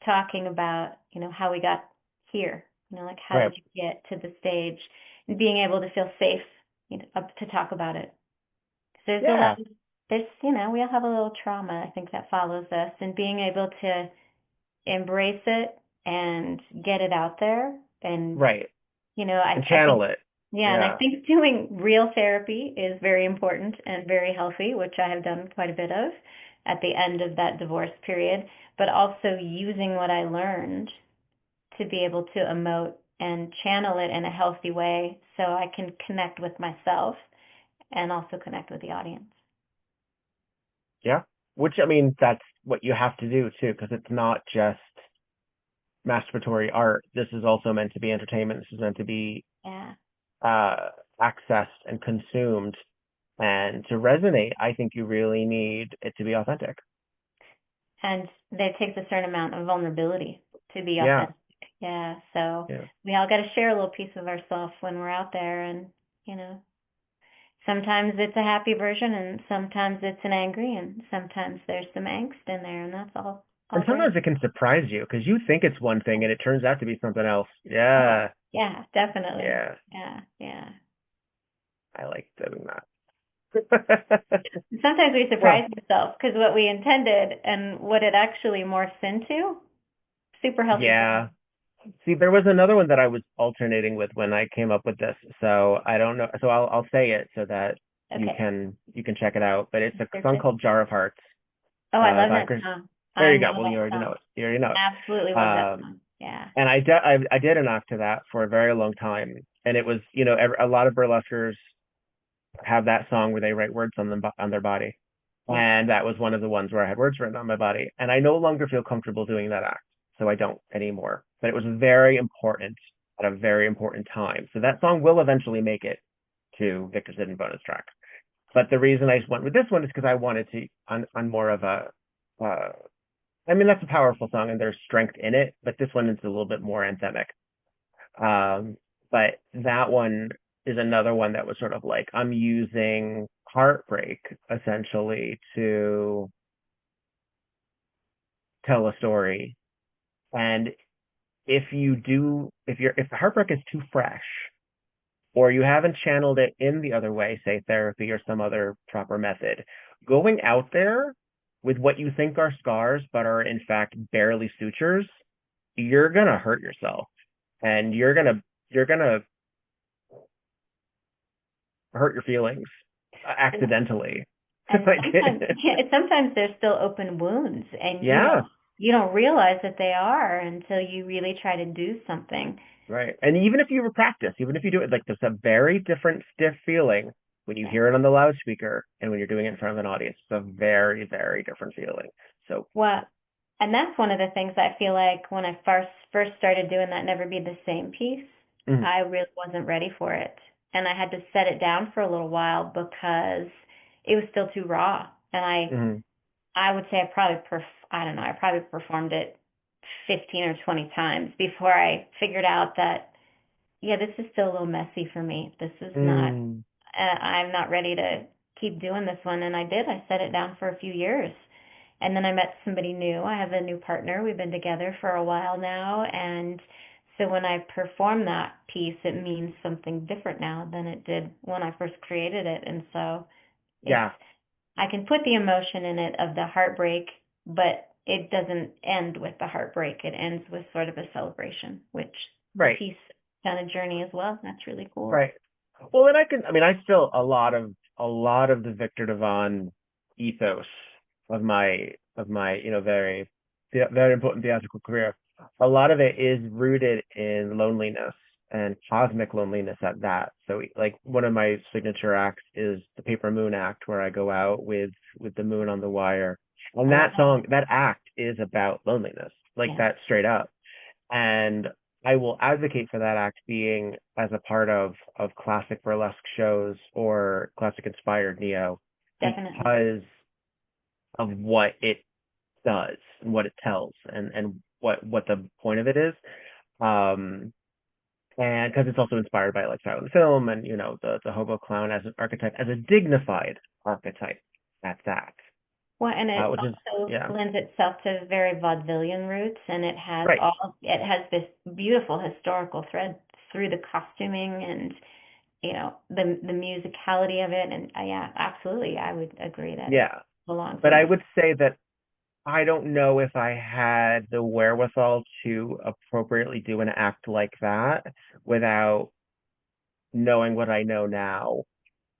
talking about, how we got here, like how Right. did you get to the stage and being able to feel safe, to talk about it. There's a lot, we all have a little trauma, I think, that follows us, and being able to embrace it and get it out there and, right. And channel it. Yeah, and I think doing real therapy is very important and very healthy, which I have done quite a bit of at the end of that divorce period, but also using what I learned to be able to emote and channel it in a healthy way so I can connect with myself and also connect with the audience. Yeah, which, that's what you have to do too, because it's not just masturbatory art. This is also meant to be entertainment. This is meant to be accessed and consumed. And to resonate, I think you really need it to be authentic. And it takes a certain amount of vulnerability to be authentic. Yeah. So we all got to share a little piece of ourselves when we're out there. And, sometimes it's a happy version and sometimes it's an angry and sometimes there's some angst in there. And that's all. And sometimes it can surprise you because you think it's one thing and it turns out to be something else. Yeah. Oh, yeah, definitely. Yeah. Yeah. I like doing that. Sometimes we surprise ourselves because what we intended and what it actually morphs into, super healthy. Yeah. See, there was another one that I was alternating with when I came up with this. So I don't know. So I'll say it so that you can check it out. But it's a song called Jar of Hearts. Oh, I love that song. There you go. Well, you already know it. You already know it. Absolutely love that song. Yeah. And I did an act to that for a very long time, and it was a lot of burlesquers have that song where they write words on their body, and that was one of the ones where I had words written on my body, and I no longer feel comfortable doing that act, so I don't anymore. But it was very important at a very important time, so that song will eventually make it to Victor's hidden bonus track. But the reason I went with this one is because I wanted to on more of a I mean that's a powerful song and there's strength in it, but this one is a little bit more anthemic. Um, but that one is another one that was sort of like I'm using heartbreak essentially to tell a story. And if the heartbreak is too fresh, or you haven't channeled it in the other way, say therapy or some other proper method, going out there with what you think are scars but are in fact barely sutures, you're gonna hurt yourself and you're gonna hurt your feelings accidentally. And Like, sometimes there's still open wounds, and yeah, you don't realize that they are until you really try to do something. right. And even if you practice, even if you do it, like there's a very different stiff feeling when you Yeah. hear it on the loudspeaker and when you're doing it in front of an audience. It's a very, very different feeling. So, Well, and that's one of the things I feel like when I first started doing that Never Be the Same piece, mm, I really wasn't ready for it. And I had to set it down for a little while because it was still too raw. And mm, I would say I don't know, I probably performed it 15 or 20 times before I figured out that, yeah, this is still a little messy for me. This is not, mm, I'm not ready to keep doing this one. And I did. I set it down for a few years. And then I met somebody new. I have a new partner. We've been together for a while now. And so when I perform that piece, it means something different now than it did when I first created it. And so it's, yeah, I can put the emotion in it of the heartbreak, but it doesn't end with the heartbreak. It ends with sort of a celebration, which the right, piece kind of journey as well. That's really cool. right. Well, and I mean, I still a lot of the Victor Devon ethos of my very very important theatrical career. A lot of it is rooted in loneliness and cosmic loneliness at that. So like one of my signature acts is the Paper Moon act where I go out with the moon on the wire. And I love that that. song, that act is about loneliness, like Yeah, that straight up. And I will advocate for that act being as a part of classic burlesque shows or classic inspired neo definitely. because of what it does and what it tells and what the point of it is. Um, and because it's also inspired by like silent film and the hobo clown as an archetype, as a dignified archetype at that, Well, and it which is also yeah, lends itself to very vaudevillian roots, and right, it has this beautiful historical thread through the costuming and the musicality of it, and yeah, absolutely, I would agree that it yeah. belongs But in I this. would say that I don't know if I had the wherewithal to appropriately do an act like that without knowing what I know now.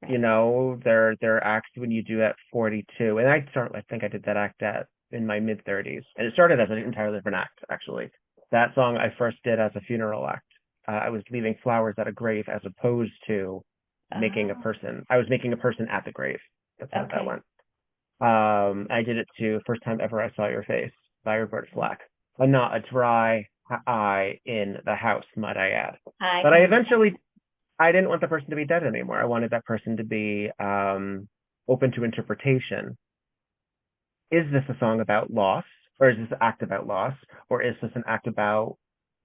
Right. There are acts when you do at 42, and I think I did that act in my mid 30s, and it started as an entirely different act actually. That song I first did as a funeral act. I was leaving flowers at a grave as opposed to making a Oh, person. I was making a person at the grave. That's how that okay. went. I did it to First Time Ever I Saw Your Face by Roberta Flack. Not a dry eye in the house, might I add. I But can understand. I didn't want the person to be dead anymore. I wanted that person to be open to interpretation. Is this a song about loss? Or is this an act about loss? Or is this an act about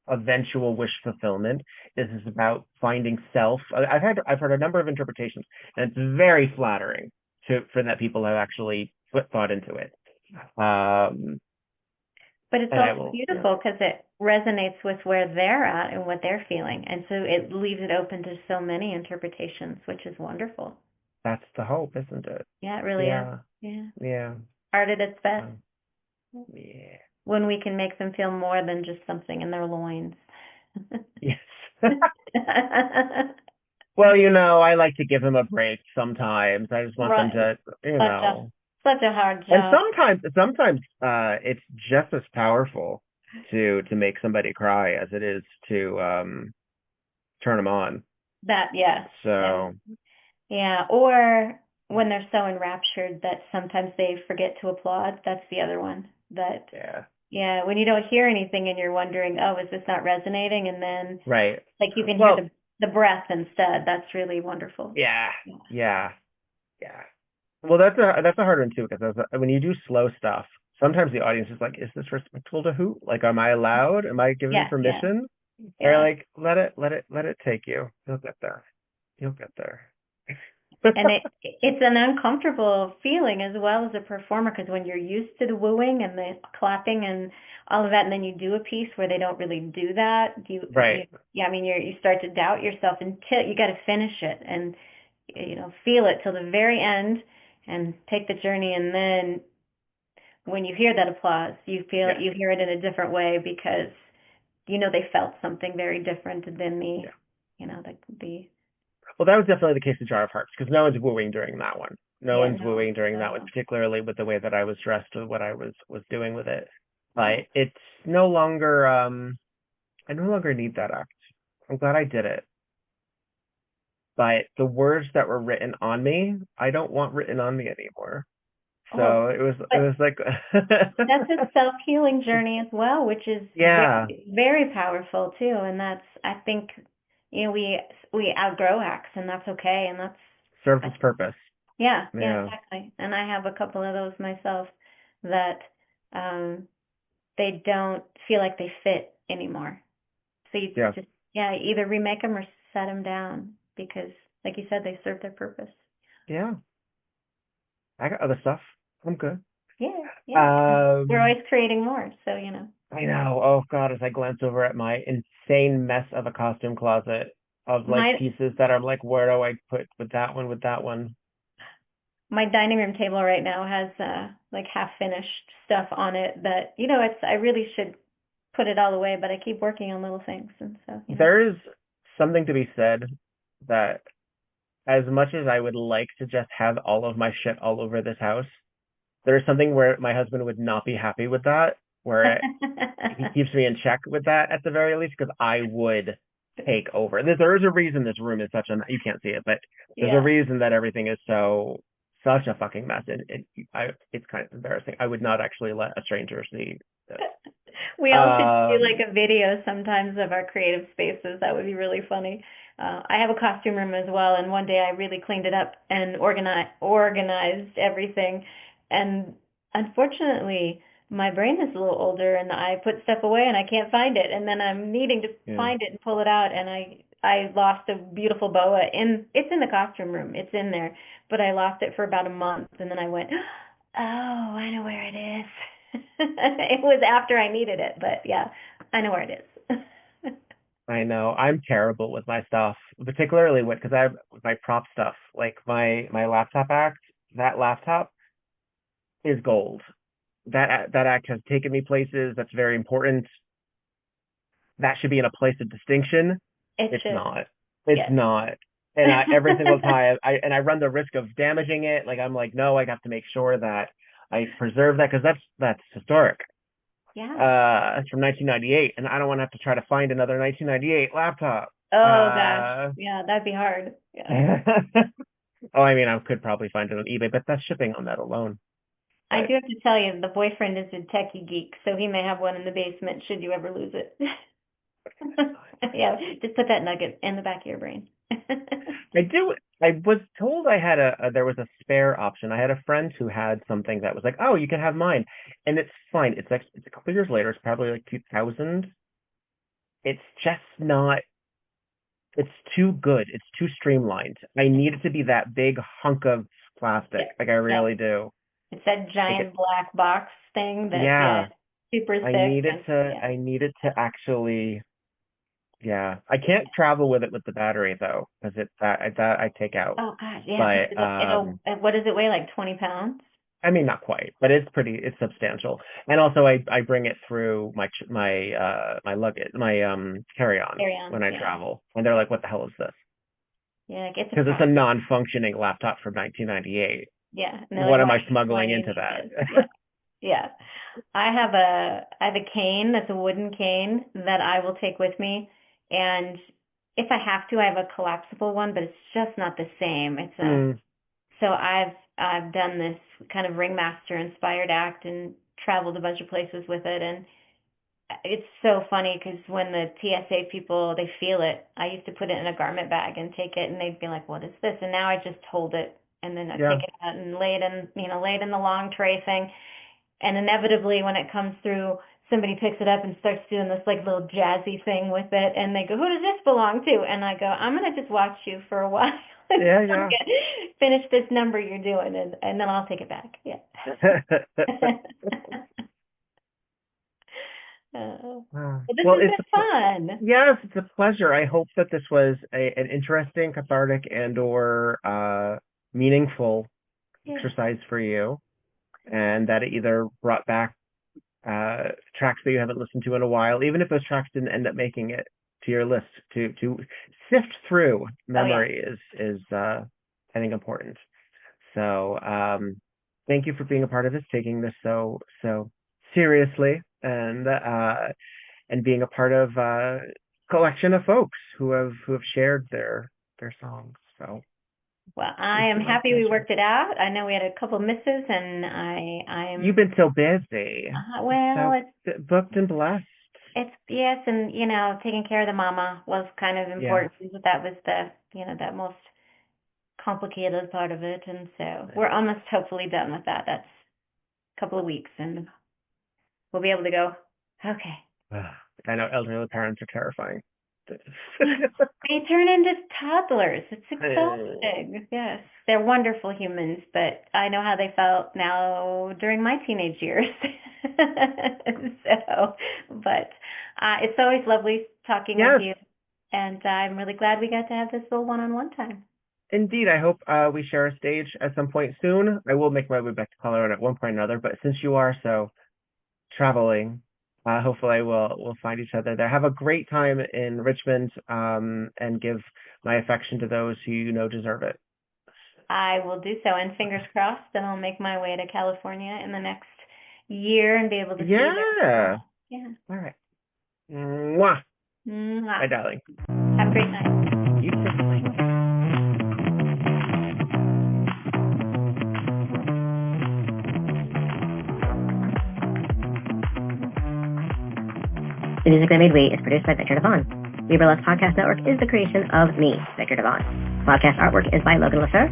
eventual wish fulfillment? Is this about finding self? I've heard a number of interpretations, and it's very flattering for that people have actually put thought into it. Um, But it's and I also will, yeah, beautiful because it resonates with where they're at and what they're feeling, and so it leaves it open to so many interpretations, which is wonderful. that's the hope, isn't it? Yeah, it really is. Yeah, Yeah. yeah, Art at its best. um, yeah. When we can make them feel more than just something in their loins. Yes. Well, I like to give them a break sometimes. I just want them Right. to, Such a such a hard and job. sometimes it's just as powerful to make somebody cry as it is to turn them on. That yes. Yeah. So, Yeah. Or when they're so enraptured that sometimes they forget to applaud. That's the other one. That yeah. yeah, when you don't hear anything and you're wondering, oh, is this not resonating? And then Right. like you can hear Well, the breath instead. That's really wonderful. yeah. Yeah. Yeah. Yeah. Well, that's a hard one too because when you do slow stuff, sometimes the audience is like, "Is this respectful to who? Like, am I allowed? Am I given Yeah, yeah, permission?" Or yeah. like, let it take you. You'll get there. You'll get there. And it's an uncomfortable feeling as well as a performer because when you're used to the wooing and the clapping and all of that, and then you do a piece where they don't really do that, Right. yeah, I mean, you start to doubt yourself until you got to finish it and feel it till the very end and take the journey, and then when you hear that applause, Yes. you hear it in a different way because they felt something very different than Yeah. the Well, that was definitely the case with Jar of Hearts because no one's wooing during that one. No yeah, one's no, wooing during that one, no, particularly with the way that I was dressed or what I was doing with it. yeah. But it's no longer. I no longer need that act. I'm glad I did it. But the words that were written on me, I don't want written on me anymore. Oh, So it but was like, that's a self-healing journey as well, which is yeah, very, very powerful too. And I think, we outgrow acts, and that's okay. And serves its that's purpose. yeah, yeah, Yeah, exactly. And I have a couple of those myself that um, they don't feel like they fit anymore. So you yeah, just, yeah, either remake them or set them down because, like you said, they serve their purpose. yeah. I got other stuff. I'm good. Yeah, yeah. We're Um, always creating more, so I know. Oh God, as I glance over at my insane mess of a costume closet of like my pieces that I'm like, where do I put with that one, with that one? my dining room table right now has like half finished stuff on it that I really should put it all away, but I keep working on little things, and so. There is something to be said that as much as I would like to just have all of my shit all over this house, there is something where my husband would not be happy with that, where he keeps me in check with that at the very least, because I would take over. There is a reason this room is such a, you can't see it, but there's a Yeah. reason that everything is such a fucking mess. It's kind of embarrassing. I would not actually let a stranger see this. We all should do Um, like a video sometimes of our creative spaces. That would be really funny. I have a costume room as well, and one day I really cleaned it up and organized everything. And unfortunately, my brain is a little older, and I put stuff away and I can't find it. And then I'm needing to yeah. find it and pull it out, and I lost a beautiful boa it's in the costume room. It's in there, but I lost it for about a month, and then I went, oh, I know where it is. It was after I needed it, but yeah, I know where it is. I know I'm terrible with my stuff, particularly with because I have my prop stuff, like my laptop act. That laptop is gold. That act has taken me places. That's very important. That should be in a place of distinction. It It's should. not. It's Yes. not. And every single time I run the risk of damaging it. Like I'm like, no, I have to make sure that I preserve that because that's historic. Yeah. It's from 1998, and I don't want to have to try to find another 1998 laptop. Oh gosh. Yeah, that'd be hard. Yeah. Oh, I mean, I could probably find it on eBay, but that's shipping on that alone. I But do have to tell you, the boyfriend is a techie geek, so he may have one in the basement should you ever lose it. Yeah, just put that nugget in the back of your brain. I do. I was told I had there was a spare option. I had a friend who had something that was like, oh, you can have mine, and it's fine. It's a couple years later. It's probably like 2000. It's just not. It's too good. It's too streamlined. I need it to be that big hunk of Yeah, plastic. Like I yeah. really do. It's that Like it. giant black box thing that, yeah, Yeah. super thick and yeah. I need it to actually. Yeah. I can't travel with it with the battery though, because it's that I take out. Oh gosh, yeah, because But what does it weigh, like 20 pounds? I mean, not quite, but it's substantial. And also, I bring it through my luggage, my carry on Carry when on, I yeah. travel, and they're like, "What the hell is this?" Yeah, like it's a Because it's a process. non-functioning laptop from 1998. Yeah, and they're like, What am I why smuggling do you into need that? this? Yeah, yeah. I have a cane that's a wooden cane that I will take with me, and if I have to, I have a collapsible one, but it's just not the same. Mm, So I've done this kind of ringmaster inspired act and traveled a bunch of places with it, and it's so funny because when the TSA people they feel it, I used to put it in a garment bag and take it, and they'd be like, "What is this?" And now I just hold it and then I Yeah. take it out and lay it in the long tray thing. And inevitably, when it comes through, somebody picks it up and starts doing this like little jazzy thing with it, and they go, "Who does this belong to?" And I go, "I'm gonna just watch you for a while Yeah. finish this number you're doing, and then I'll take it back." Yeah. But this Well, has been fun. yes, it's a pleasure. I hope that this was an interesting, cathartic, and/or meaningful exercise for you, and that it either brought back tracks that you haven't listened to in a while, even if those tracks didn't end up making it to your list. To sift through memory is I think important. So thank you for being a part of this, taking this so seriously, and being a part of a collection of folks who have shared their songs. So well, I am happy we worked it out. I know we had a couple misses, and I am. You've been so busy. Well, it's booked and blessed. It's yes, and taking care of the mama was kind of important. Yeah. That was the that most complicated part of it, and so we're almost hopefully done with that. That's a couple of weeks, and we'll be able to go. Okay. I know elderly parents are terrifying. They turn into toddlers. It's exhausting. Yes, they're wonderful humans, but I know how they felt now during my teenage years. But it's always lovely talking with you, and I'm really glad we got to have this little one-on-one time. Indeed, I hope we share a stage at some point soon. I will make my way back to Colorado at one point or another, but since you are so traveling, hopefully we'll find each other there. Have a great time in Richmond, and give my affection to those who you know deserve it. I will do so, and fingers crossed that I'll make my way to California in the next year and be able to see there. Yeah. All right. Mwah. Mwah. Bye, darling. Have a great night. You too. The Music That Made We is produced by Viktor Devon. We Burlesque Podcast Network is the creation of me, Viktor Devon. Podcast artwork is by Logan LaFleur.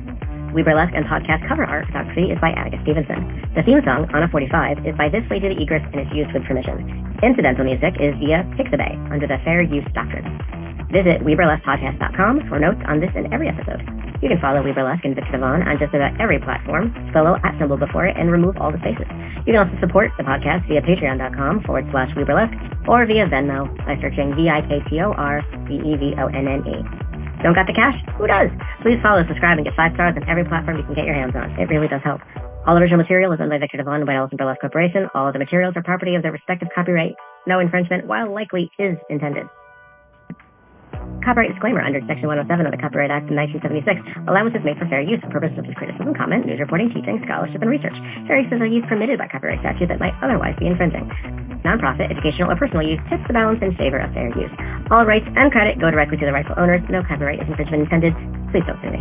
We Burlesque and podcast cover art photography is by Atticus Stevenson. The theme song, Anna 45, is by This Lady the Egress and is used with permission. Incidental music is via Pixabay under the Fair Use Doctrine. Visit WeBurlesquePodcast.com for notes on this and every episode. You can follow We Burlesque and Viktor Devon on just about every platform. Spell the @ symbol before it and remove all the spaces. You can also support the podcast via patreon.com/WeBurlesque or via Venmo by searching VIKTORBEVONNE. Don't got the cash? Who does? Please follow, subscribe, and get 5 stars on every platform you can get your hands on. It really does help. All original material is owned by Viktor Devon and by Ellison Burlesque Corporation. All of the materials are property of their respective copyright. No infringement, while likely, is intended. Copyright disclaimer under Section 107 of the Copyright Act of 1976. Allowance is made for fair use for purposes of criticism, comment, news reporting, teaching, scholarship, and research. Fair uses are used permitted by copyright statute that might otherwise be infringing. Nonprofit, educational, or personal use tips the balance in favor of fair use. All rights and credit go directly to the rightful owners. No copyright infringement intended. Please don't sue me.